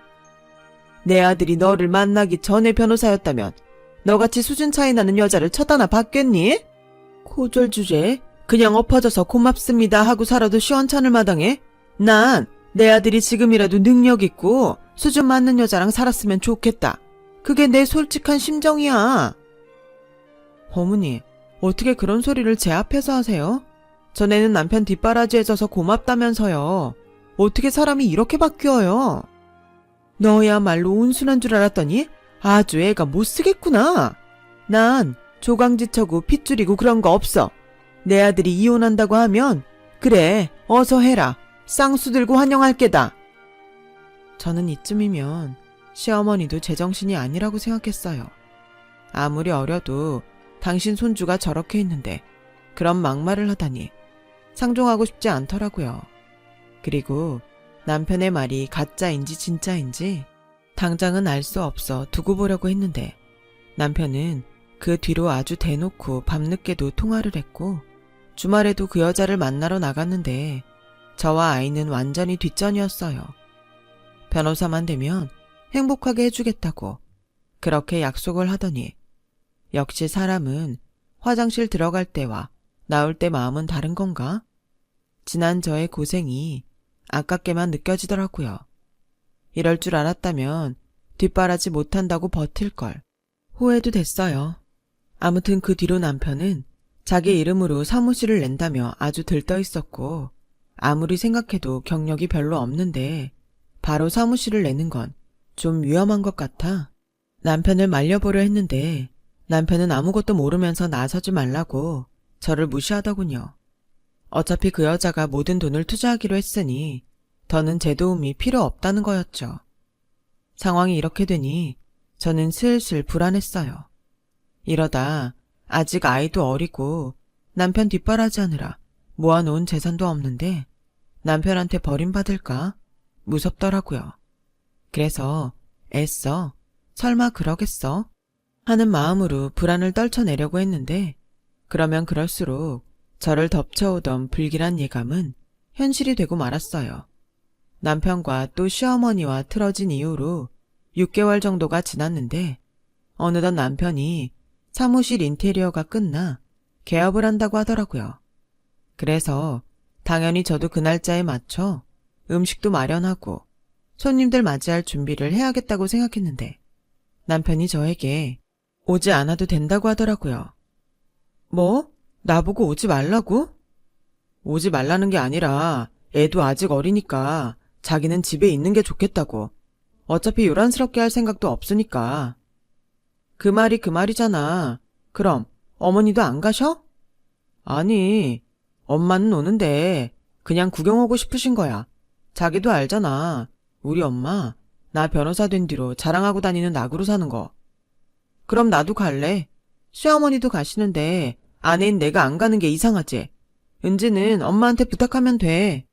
A: 내 아들이 너를 만나기 전에 변호사였다면 너같이 수준 차이 나는 여자를 쳐다나 봤겠니? 고절 주제 그냥 엎어져서 고맙습니다 하고 살아도 시원찮을 마당에 난 내 아들이 지금이라도 능력 있고 수준 맞는 여자랑 살았으면 좋겠다. 그게 내 솔직한 심정이야. 어머니, 어떻게 그런 소리를 제 앞에서 하세요? 전에는 남편 뒷바라지해줘서 고맙다면서요. 어떻게 사람이 이렇게 바뀌어요? 너야말로 온순한 줄 알았더니 아주 애가 못쓰겠구나. 난 조강지처고 핏줄이고 그런 거 없어. 내 아들이 이혼한다고 하면 그래 어서 해라. 쌍수 들고 환영할 게다. 저는 이쯤이면 시어머니도 제정신이 아니라고 생각했어요. 아무리 어려도 당신 손주가 저렇게 있는데 그런 막말을 하다니 상종하고 싶지 않더라고요. 그리고 남편의 말이 가짜인지 진짜인지 당장은 알 수 없어 두고 보려고 했는데 남편은 그 뒤로 아주 대놓고 밤늦게도 통화를 했고 주말에도 그 여자를 만나러 나갔는데 저와 아이는 완전히 뒷전이었어요. 변호사만 되면 행복하게 해주겠다고 그렇게 약속을 하더니 역시 사람은 화장실 들어갈 때와 나올 때 마음은 다른 건가? 지난 저의 고생이 아깝게만 느껴지더라고요. 이럴 줄 알았다면 뒷바라지 못한다고 버틸걸. 후회도 됐어요. 아무튼 그 뒤로 남편은 자기 이름으로 사무실을 낸다며 아주 들떠 있었고 아무리 생각해도 경력이 별로 없는데 바로 사무실을 내는 건 좀 위험한 것 같아 남편을 말려보려 했는데 남편은 아무것도 모르면서 나서지 말라고 저를 무시하더군요. 어차피 그 여자가 모든 돈을 투자하기로 했으니 더는 제 도움이 필요 없다는 거였죠. 상황이 이렇게 되니 저는 슬슬 불안했어요. 이러다 아직 아이도 어리고 남편 뒷바라지하느라 모아놓은 재산도 없는데 남편한테 버림받을까 무섭더라고요. 그래서 애써 설마 그러겠어? 하는 마음으로 불안을 떨쳐내려고 했는데 그러면 그럴수록 저를 덮쳐오던 불길한 예감은 현실이 되고 말았어요. 남편과 또 시어머니와 틀어진 이후로 6개월 정도가 지났는데 어느덧 남편이 사무실 인테리어가 끝나 개업을 한다고 하더라고요. 그래서 당연히 저도 그 날짜에 맞춰 음식도 마련하고 손님들 맞이할 준비를 해야겠다고 생각했는데 남편이 저에게 오지 않아도 된다고 하더라고요. 뭐? 나보고 오지 말라고? 오지 말라는 게 아니라 애도 아직 어리니까 자기는 집에 있는 게 좋겠다고. 어차피 요란스럽게 할 생각도 없으니까. 그 말이 그 말이잖아. 그럼 어머니도 안 가셔? 아니, 엄마는 오는데 그냥 구경 오고 싶으신 거야. 자기도 알잖아. 우리 엄마 나 변호사 된 뒤로 자랑하고 다니는 낙으로 사는 거. 그럼 나도 갈래. 시어머니도 가시는데 아내인 내가 안 가는 게 이상하지. 은지는 엄마한테 부탁하면 돼.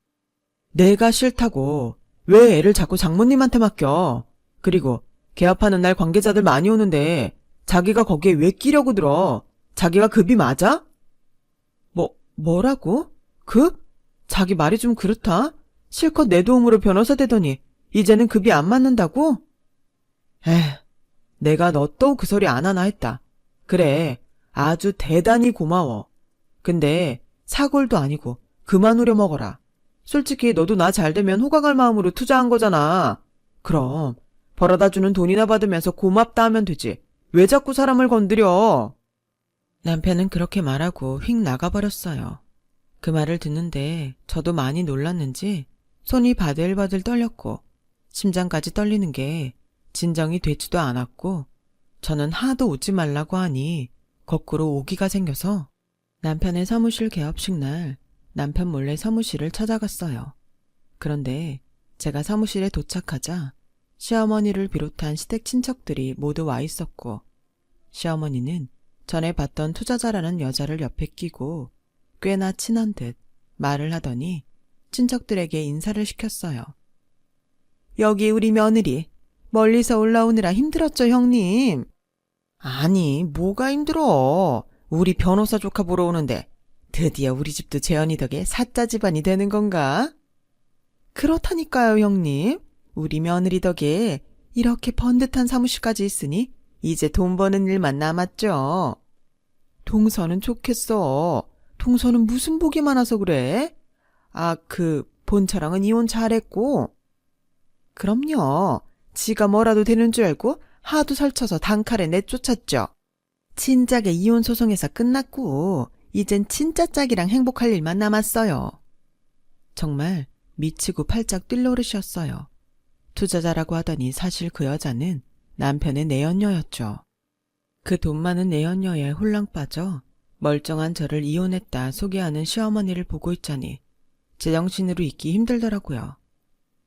A: 내가 싫다고. 왜 애를 자꾸 장모님한테 맡겨. 그리고 개업하는 날 관계자들 많이 오는데 자기가 거기에 왜 끼려고 들어. 자기가 급이 맞아? 뭐라고? 급? 자기 말이 좀 그렇다. 실컷 내 도움으로 변호사 되더니 이제는 급이 안 맞는다고? 에휴, 내가 너 또 그 소리 안 하나 했다. 그래, 아주 대단히 고마워. 근데 사골도 아니고 그만 우려 먹어라. 솔직히 너도 나 잘 되면 호강할 마음으로 투자한 거잖아. 그럼 벌어다 주는 돈이나 받으면서 고맙다 하면 되지. 왜 자꾸 사람을 건드려? 남편은 그렇게 말하고 휙 나가버렸어요. 그 말을 듣는데 저도 많이 놀랐는지 손이 바들바들 떨렸고 심장까지 떨리는 게 진정이 되지도 않았고 저는 하도 오지 말라고 하니 거꾸로 오기가 생겨서 남편의 사무실 개업식 날 남편 몰래 사무실을 찾아갔어요. 그런데 제가 사무실에 도착하자 시어머니를 비롯한 시댁 친척들이 모두 와 있었고 시어머니는 전에 봤던 투자자라는 여자를 옆에 끼고 꽤나 친한 듯 말을 하더니 친척들에게 인사를 시켰어요. 여기 우리 며느리 멀리서 올라오느라 힘들었죠, 형님? 아니, 뭐가 힘들어. 우리 변호사 조카 보러 오는데 드디어 우리 집도 재현이 덕에 사자 집안이 되는 건가? 그렇다니까요, 형님. 우리 며느리 덕에 이렇게 번듯한 사무실까지 있으니 이제 돈 버는 일만 남았죠. 동서는 좋겠어. 동서는 무슨 복이 많아서 그래? 아, 본처랑은 이혼 잘했고. 그럼요. 지가 뭐라도 되는 줄 알고 하도 설쳐서 단칼에 내쫓았죠. 진작에 이혼 소송에서 끝났고 이젠 진짜 짝이랑 행복할 일만 남았어요. 정말 미치고 팔짝 뛸 노릇이었어요. 투자자라고 하더니 사실 그 여자는 남편의 내연녀였죠. 그 돈 많은 내연녀에 홀랑 빠져 멀쩡한 저를 이혼했다 소개하는 시어머니를 보고 있자니 제정신으로 있기 힘들더라고요.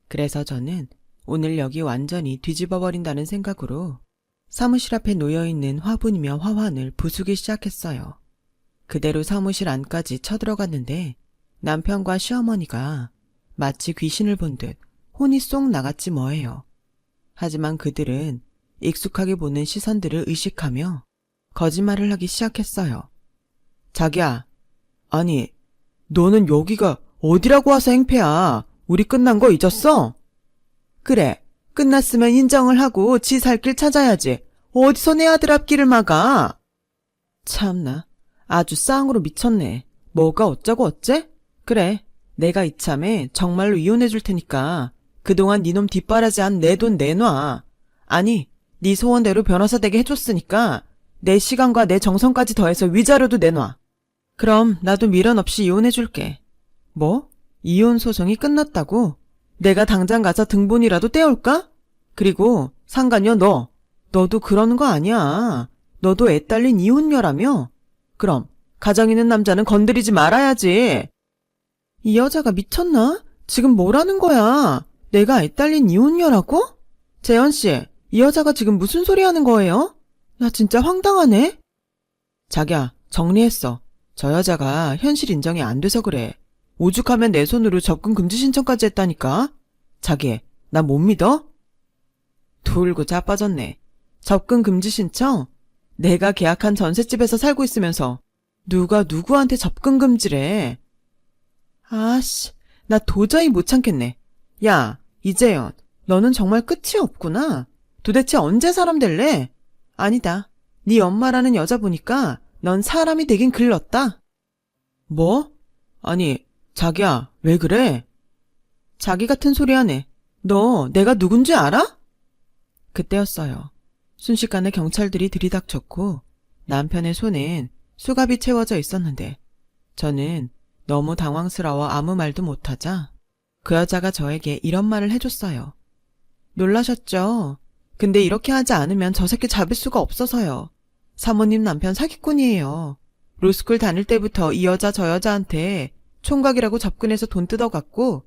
A: 그래서 저는 오늘 여기 완전히 뒤집어버린다는 생각으로 사무실 앞에 놓여있는 화분이며 화환을 부수기 시작했어요. 그대로 사무실 안까지 쳐들어갔는데 남편과 시어머니가 마치 귀신을 본 듯 혼이 쏙 나갔지 뭐예요. 하지만 그들은 익숙하게 보는 시선들을 의식하며 거짓말을 하기 시작했어요. 자기야, 아니, 너는 여기가 어디라고 와서 행패야? 우리 끝난 거 잊었어? 그래, 끝났으면 인정을 하고 지 살 길 찾아야지. 어디서 내 아들 앞길을 막아? 참나, 아주 쌍으로 미쳤네. 뭐가 어쩌고 어째? 그래, 내가 이참에 정말로 이혼해 줄 테니까 그동안 니놈 뒷바라지한 내 돈 내놔. 아니, 네 소원대로 변호사 되게 해줬으니까 내 시간과 내 정성까지 더해서 위자료도 내놔. 그럼 나도 미련 없이 이혼해 줄게. 뭐? 이혼 소송이 끝났다고? 내가 당장 가서 등본이라도 떼올까? 그리고 상간녀 너도 그러는 거 아니야. 너도 애 딸린 이혼녀라며? 그럼 가정 있는 남자는 건드리지 말아야지. 이 여자가 미쳤나? 지금 뭐라는 거야? 내가 애 딸린 이혼녀라고? 재현씨, 이 여자가 지금 무슨 소리 하는 거예요? 나 진짜 황당하네. 자기야, 정리했어. 저 여자가 현실 인정이 안 돼서 그래. 오죽하면 내 손으로 접근 금지 신청까지 했다니까. 자기, 나 못 믿어? 돌고 자빠졌네. 접근 금지 신청? 내가 계약한 전셋집에서 살고 있으면서 누가 누구한테 접근 금지래. 아씨, 나 도저히 못 참겠네. 야, 이재현, 너는 정말 끝이 없구나. 도대체 언제 사람 될래? 아니다. 네 엄마라는 여자 보니까 넌 사람이 되긴 글렀다. 뭐? 아니, 자기야, 왜 그래? 자기 같은 소리 하네. 너 내가 누군지 알아? 그때였어요. 순식간에 경찰들이 들이닥쳤고 남편의 손엔 수갑이 채워져 있었는데 저는 너무 당황스러워 아무 말도 못하자 그 여자가 저에게 이런 말을 해줬어요. 놀라셨죠? 근데 이렇게 하지 않으면 저 새끼 잡을 수가 없어서요. 사모님 남편 사기꾼이에요. 로스쿨 다닐 때부터 이 여자 저 여자한테 총각이라고 접근해서 돈 뜯어갔고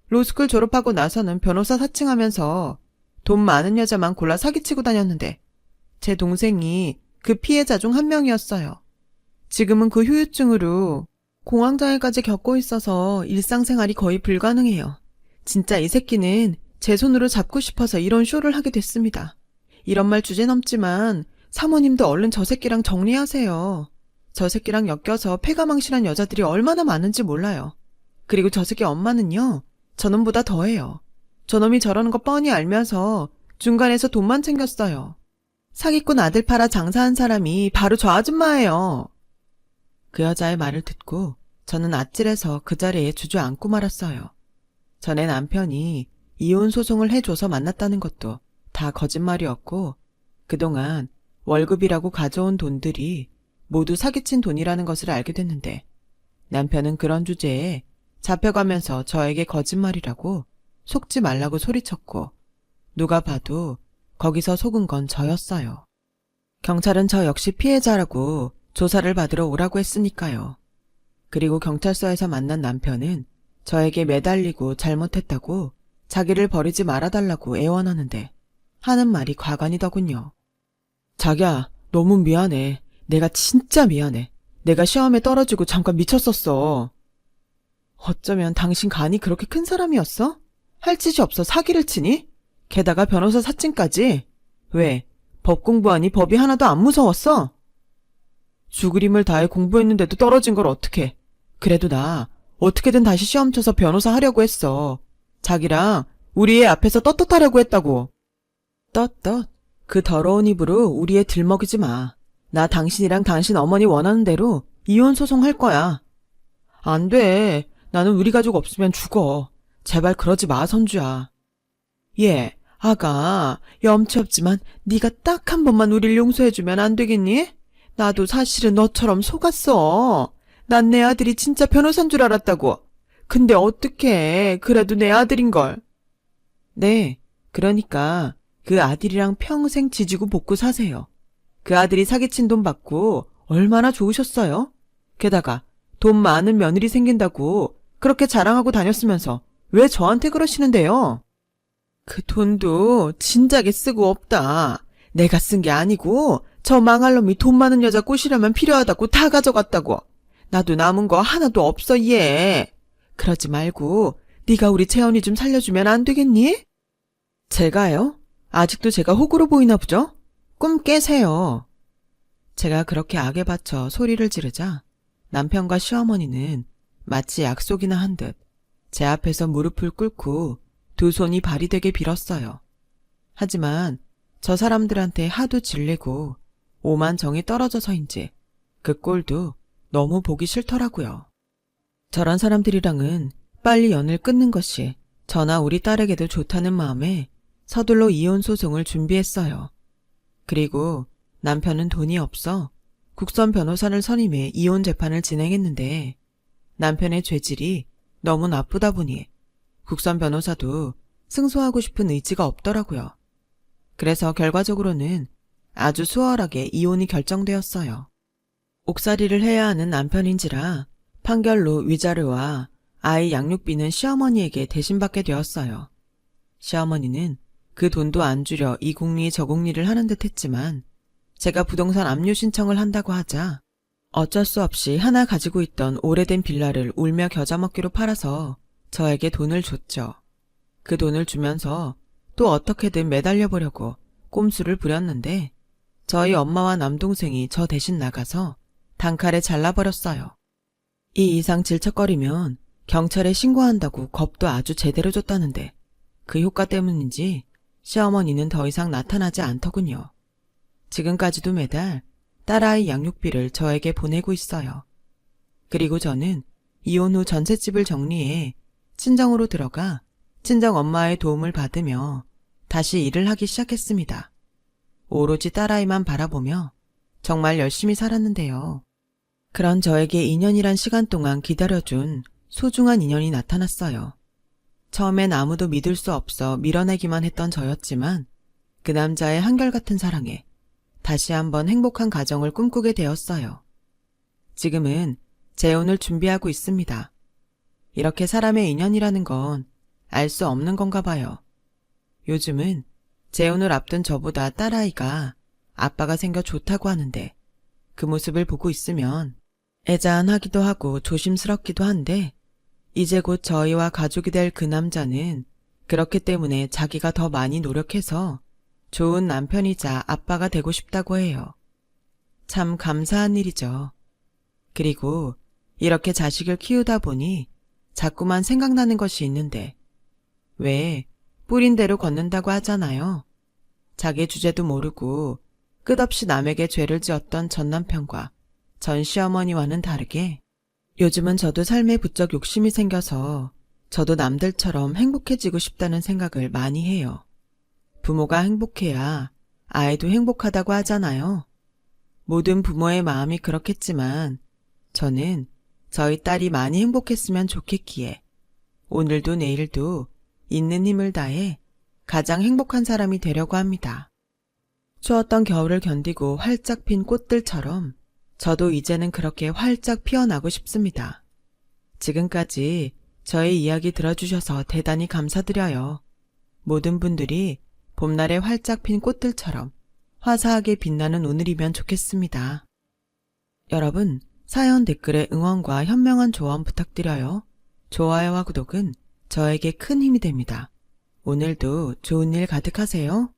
A: 로스쿨 졸업하고 나서는 변호사 사칭하면서 돈 많은 여자만 골라 사기치고 다녔는데 제 동생이 그 피해자 중 한 명이었어요. 지금은 그 후유증으로 공황장애까지 겪고 있어서 일상생활이 거의 불가능해요. 진짜 이 새끼는 제 손으로 잡고 싶어서 이런 쇼를 하게 됐습니다. 이런 말 주제넘지만 사모님도 얼른 저 새끼랑 정리하세요. 저 새끼랑 엮여서 패가망신한 여자들이 얼마나 많은지 몰라요. 그리고 저 새끼 엄마는요, 저놈보다 더해요. 저놈이 저러는 거 뻔히 알면서 중간에서 돈만 챙겼어요. 사기꾼 아들 팔아 장사한 사람이 바로 저 아줌마예요. 그 여자의 말을 듣고 저는 아찔해서 그 자리에 주저앉고 말았어요. 전에 남편이 이혼 소송을 해줘서 만났다는 것도 다 거짓말이었고 그동안 월급이라고 가져온 돈들이 모두 사기친 돈이라는 것을 알게 됐는데 남편은 그런 주제에 잡혀가면서 저에게 거짓말이라고 속지 말라고 소리쳤고 누가 봐도 거기서 속은 건 저였어요. 경찰은 저 역시 피해자라고 조사를 받으러 오라고 했으니까요. 그리고 경찰서에서 만난 남편은 저에게 매달리고 잘못했다고 자기를 버리지 말아달라고 애원하는데 하는 말이 과간이더군요. 자기야, 너무 미안해. 내가 진짜 미안해. 내가 시험에 떨어지고 잠깐 미쳤었어. 어쩌면 당신 간이 그렇게 큰 사람이었어? 할 짓이 없어 사기를 치니? 게다가 변호사 사칭까지? 왜? 법 공부하니 법이 하나도 안 무서웠어? 죽을 힘을 다해 공부했는데도 떨어진 걸 어떡해. 그래도 나 어떻게든 다시 시험 쳐서 변호사 하려고 했어. 자기랑 우리 애 앞에서 떳떳하려고 했다고. 떳떳? 그 더러운 입으로 우리 애 들먹이지 마. 나 당신이랑 당신 어머니 원하는 대로 이혼 소송할 거야. 안 돼. 나는 우리 가족 없으면 죽어. 제발 그러지 마, 선주야. 예, 아가, 염치 없지만 네가 딱 한 번만 우릴 용서해주면 안 되겠니? 나도 사실은 너처럼 속았어. 난 내 아들이 진짜 변호사인 줄 알았다고. 근데 어떡해. 그래도 내 아들인걸. 네, 그러니까 그 아들이랑 평생 지지고 볶고 사세요. 그 아들이 사기친 돈 받고 얼마나 좋으셨어요? 게다가 돈 많은 며느리 생긴다고 그렇게 자랑하고 다녔으면서 왜 저한테 그러시는데요? 그 돈도 진작에 쓰고 없다. 내가 쓴 게 아니고 저 망할 놈이 돈 많은 여자 꼬시려면 필요하다고 다 가져갔다고. 나도 남은 거 하나도 없어 얘. 그러지 말고 네가 우리 채연이 좀 살려주면 안 되겠니? 제가요? 아직도 제가 호구로 보이나 보죠? 꿈 깨세요. 제가 그렇게 악에 받쳐 소리를 지르자 남편과 시어머니는 마치 약속이나 한 듯 제 앞에서 무릎을 꿇고 두 손이 발이 되게 빌었어요. 하지만 저 사람들한테 하도 질리고 오만 정이 떨어져서인지 그 꼴도 너무 보기 싫더라고요. 저런 사람들이랑은 빨리 연을 끊는 것이 저나 우리 딸에게도 좋다는 마음에 서둘러 이혼 소송을 준비했어요. 그리고 남편은 돈이 없어 국선 변호사를 선임해 이혼 재판을 진행했는데 남편의 죄질이 너무 나쁘다 보니 국선 변호사도 승소하고 싶은 의지가 없더라고요. 그래서 결과적으로는 아주 수월하게 이혼이 결정되었어요. 옥살이를 해야 하는 남편인지라 판결로 위자료와 아이 양육비는 시어머니에게 대신 받게 되었어요. 시어머니는 그 돈도 안 주려 이 공리 저 공리를 하는 듯 했지만 제가 부동산 압류 신청을 한다고 하자 어쩔 수 없이 하나 가지고 있던 오래된 빌라를 울며 겨자 먹기로 팔아서 저에게 돈을 줬죠. 그 돈을 주면서 또 어떻게든 매달려 보려고 꼼수를 부렸는데 저희 엄마와 남동생이 저 대신 나가서 단칼에 잘라버렸어요. 이 이상 질척거리면 경찰에 신고한다고 겁도 아주 제대로 줬다는데 그 효과 때문인지 시어머니는 더 이상 나타나지 않더군요. 지금까지도 매달 딸아이 양육비를 저에게 보내고 있어요. 그리고 저는 이혼 후 전셋집을 정리해 친정으로 들어가 친정 엄마의 도움을 받으며 다시 일을 하기 시작했습니다. 오로지 딸아이만 바라보며 정말 열심히 살았는데요. 그런 저에게 2년이란 시간 동안 기다려준 소중한 인연이 나타났어요. 처음엔 아무도 믿을 수 없어 밀어내기만 했던 저였지만 그 남자의 한결같은 사랑에 다시 한번 행복한 가정을 꿈꾸게 되었어요. 지금은 재혼을 준비하고 있습니다. 이렇게 사람의 인연이라는 건 알 수 없는 건가 봐요. 요즘은 재혼을 앞둔 저보다 딸아이가 아빠가 생겨 좋다고 하는데 그 모습을 보고 있으면 애잔하기도 하고 조심스럽기도 한데 이제 곧 저희와 가족이 될 그 남자는 그렇기 때문에 자기가 더 많이 노력해서 좋은 남편이자 아빠가 되고 싶다고 해요. 참 감사한 일이죠. 그리고 이렇게 자식을 키우다 보니 자꾸만 생각나는 것이 있는데 왜 뿌린 대로 걷는다고 하잖아요. 자기 주제도 모르고 끝없이 남에게 죄를 지었던 전 남편과 전 시어머니와는 다르게 요즘은 저도 삶에 부쩍 욕심이 생겨서 저도 남들처럼 행복해지고 싶다는 생각을 많이 해요. 부모가 행복해야 아이도 행복하다고 하잖아요. 모든 부모의 마음이 그렇겠지만 저는 저희 딸이 많이 행복했으면 좋겠기에 오늘도 내일도 있는 힘을 다해 가장 행복한 사람이 되려고 합니다. 추웠던 겨울을 견디고 활짝 핀 꽃들처럼 저도 이제는 그렇게 활짝 피어나고 싶습니다. 지금까지 저의 이야기 들어주셔서 대단히 감사드려요. 모든 분들이 봄날에 활짝 핀 꽃들처럼 화사하게 빛나는 오늘이면 좋겠습니다. 여러분, 사연 댓글에 응원과 현명한 조언 부탁드려요. 좋아요와 구독은 저에게 큰 힘이 됩니다. 오늘도 좋은 일 가득하세요.